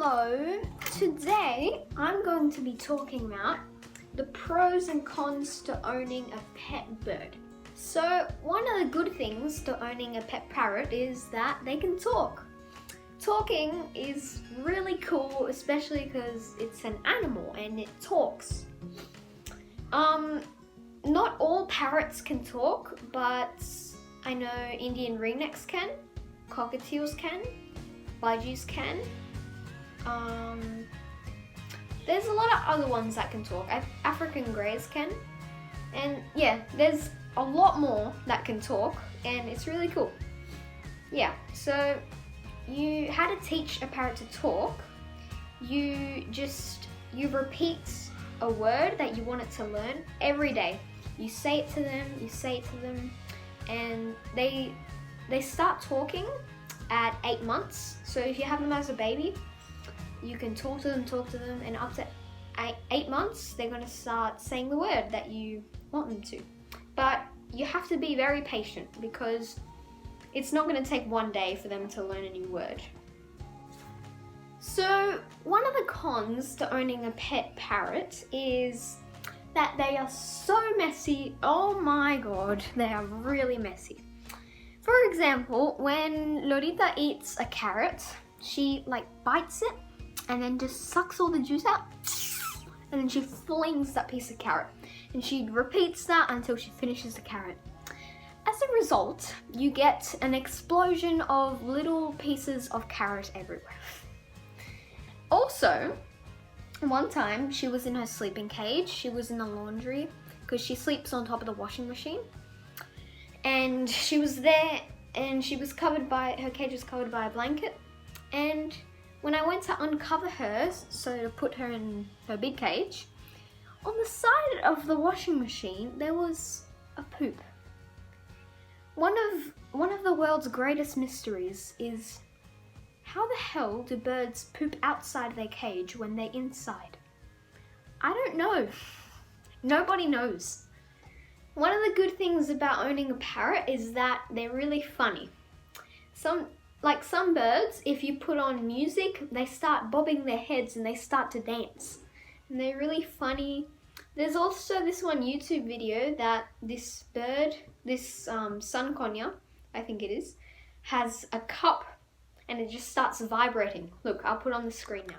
Hello, today I'm going to be talking about the pros and cons to owning a pet bird. So one of the good things to owning a pet parrot is that they can talk. Talking is really cool, especially because it's an animal and it talks. Not all parrots can talk, but I know Indian ringnecks can, cockatiels can, budgies can. There's a lot of other ones that can talk. African greys can, and yeah, there's a lot more that can talk, and it's really cool. Yeah, so how to teach a parrot to talk. You repeat a word that you want it to learn every day. You say it to them, and they start talking at 8 months. So if you have them as a baby, you can talk to them, and up to 8 months, they're going to start saying the word that you want them to. But you have to be very patient because it's not going to take one day for them to learn a new word. So one of the cons to owning a pet parrot is that they are so messy. Oh my god, they are really messy. For example, when Lorita eats a carrot, she bites it and then just sucks all the juice out, and then she flings that piece of carrot, and she repeats that until she finishes the carrot. As a result, you get an explosion of little pieces of carrot everywhere. Also, one time she was in her sleeping cage. She was in the laundry because she sleeps on top of the washing machine, and she was there, and her cage was covered by a blanket. And when I went to uncover her, so to put her in her big cage, on the side of the washing machine there was a poop. One of the world's greatest mysteries is, how the hell do birds poop outside their cage when they're inside? I don't know. Nobody knows. One of the good things about owning a parrot is that they're really funny. Some birds, if you put on music, they start bobbing their heads and they start to dance. And they're really funny. There's also this one YouTube video that this bird, sun conure, I think it is, has a cup and it just starts vibrating. Look, I'll put on the screen now.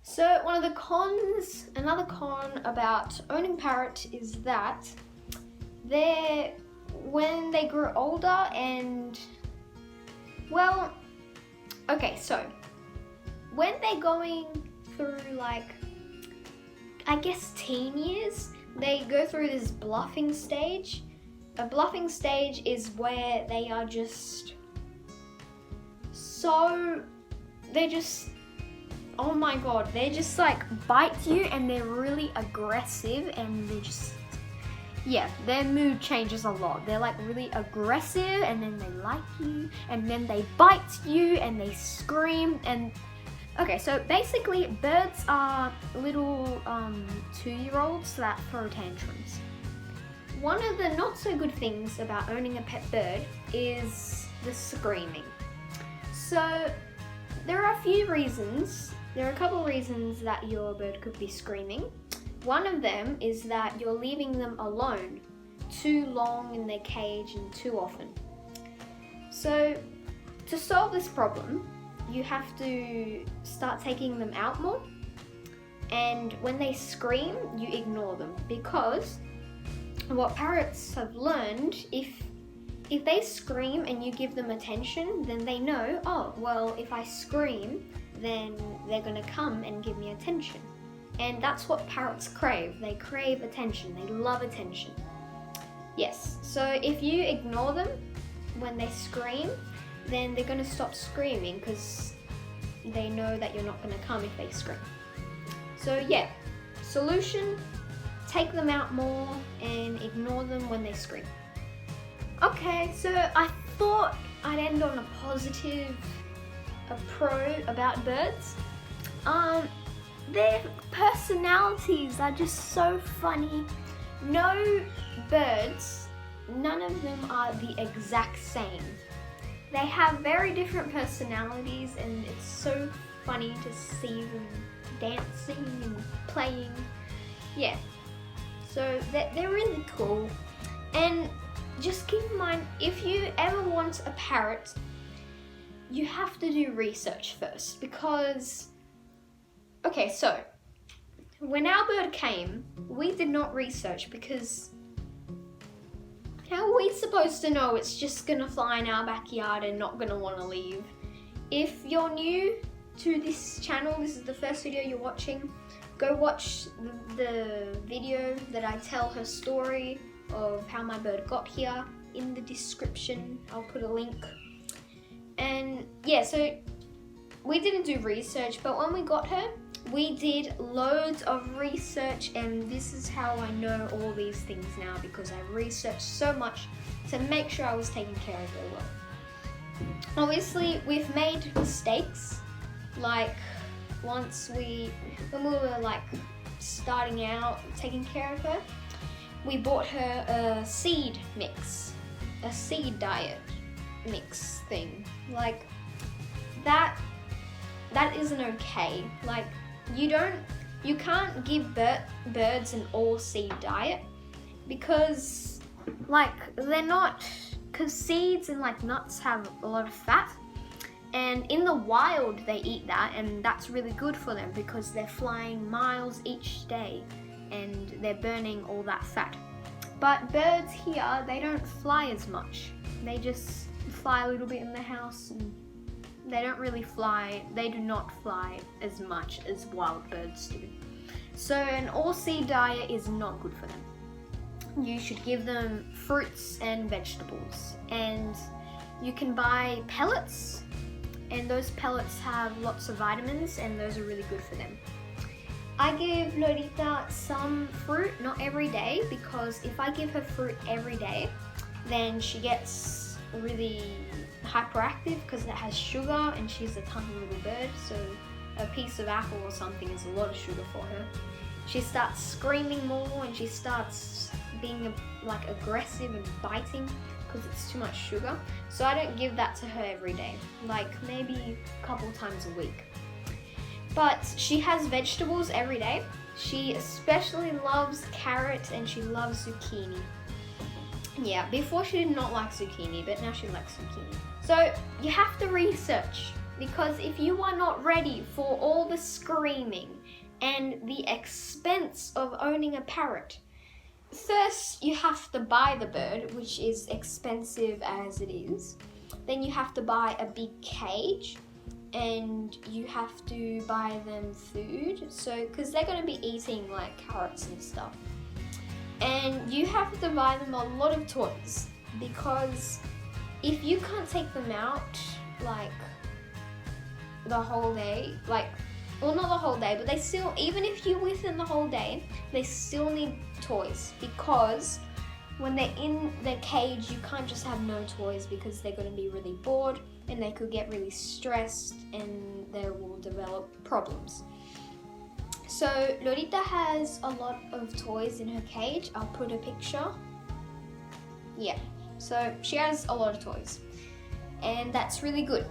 So another con about owning parrot is that when they grow older and, so when they're going through teen years, they go through this bluffing stage. A bluffing stage is where they are oh my god, they just bite you, and they're really aggressive, and their mood changes a lot. They're really aggressive, and then they like you, and then they bite you, and they scream. And okay, so basically birds are little 2-year-olds that throw tantrums. One of the not so good things about owning a pet bird is the screaming. So there are a couple reasons that your bird could be screaming. One of them is that you're leaving them alone too long in their cage and too often. So to solve this problem, you have to start taking them out more, and when they scream, you ignore them, because what parrots have learned, if they scream and you give them attention, then they know, oh, well, if I scream, then they're going to come and give me attention. And that's what parrots crave. They crave attention. They love attention. Yes, so if you ignore them when they scream, then they're going to stop screaming because they know that you're not going to come if they scream. So yeah, solution, take them out more and ignore them when they scream. Okay, so I thought I'd end on a positive, a pro about birds. Their personalities are just so funny. No birds, none of them are the exact same. They have very different personalities, and it's so funny to see them dancing and playing. Yeah, so they're really cool. And just keep in mind, if you ever want a parrot, you have to do research first, because okay, so when our bird came, we did not research, because how are we supposed to know it's just gonna fly in our backyard and not gonna want to leave? If you're new to this channel, this is the first video you're watching, go watch the video that I tell her story of how my bird got here in the description. I'll put a link. And yeah, so we didn't do research, but when we got her, we did loads of research, and this is how I know all these things now, because I researched so much to make sure I was taking care of her well. Obviously, we've made mistakes, like when we were like starting out taking care of her, we bought her a seed mix, a seed diet mix thing. Like that isn't okay. Like you can't give birds an all seed diet, because like they're not, because seeds and like nuts have a lot of fat, and in the wild they eat that, and that's really good for them because they're flying miles each day and they're burning all that fat. But birds here, they don't fly as much. They just fly a little bit in the house, and they don't really fly, they do not fly as much as wild birds do. So an all-seed diet is not good for them. You should give them fruits and vegetables, and you can buy pellets, and those pellets have lots of vitamins, and those are really good for them. I give Lorita some fruit, not every day, because if I give her fruit every day, then she gets really hyperactive because it has sugar, and she's a tiny little bird, so a piece of apple or something is a lot of sugar for her. She starts screaming more, and she starts being like aggressive and biting because it's too much sugar. So I don't give that to her every day, like maybe a couple times a week. But she has vegetables every day. She especially loves carrot, and she loves zucchini. Yeah, before she did not like zucchini, but now she likes zucchini. So you have to research, because if you are not ready for all the screaming and the expense of owning a parrot, first you have to buy the bird, which is expensive as it is. Then you have to buy a big cage, and you have to buy them food, so because they're going to be eating like carrots and stuff. And you have to buy them a lot of toys, because if you can't take them out like the whole day, like, well, not the whole day, but they still, even if you're with them the whole day, they still need toys, because when they're in the cage, you can't just have no toys, because they're going to be really bored and they could get really stressed and they will develop problems. So Lorita has a lot of toys in her cage. I'll put a picture. Yeah, so she has a lot of toys, and that's really good.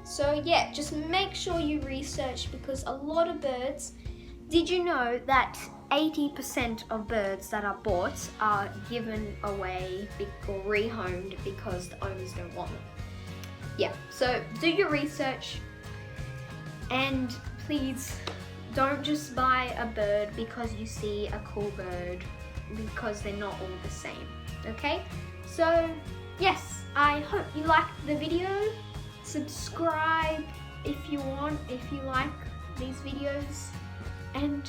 So yeah, just make sure you research, because a lot of birds, did you know that 80% of birds that are bought are given away or rehomed because the owners don't want them? Yeah, so do your research, and please don't just buy a bird because you see a cool bird, because they're not all the same, okay? So yes, I hope you liked the video. Subscribe if you want, if you like these videos, and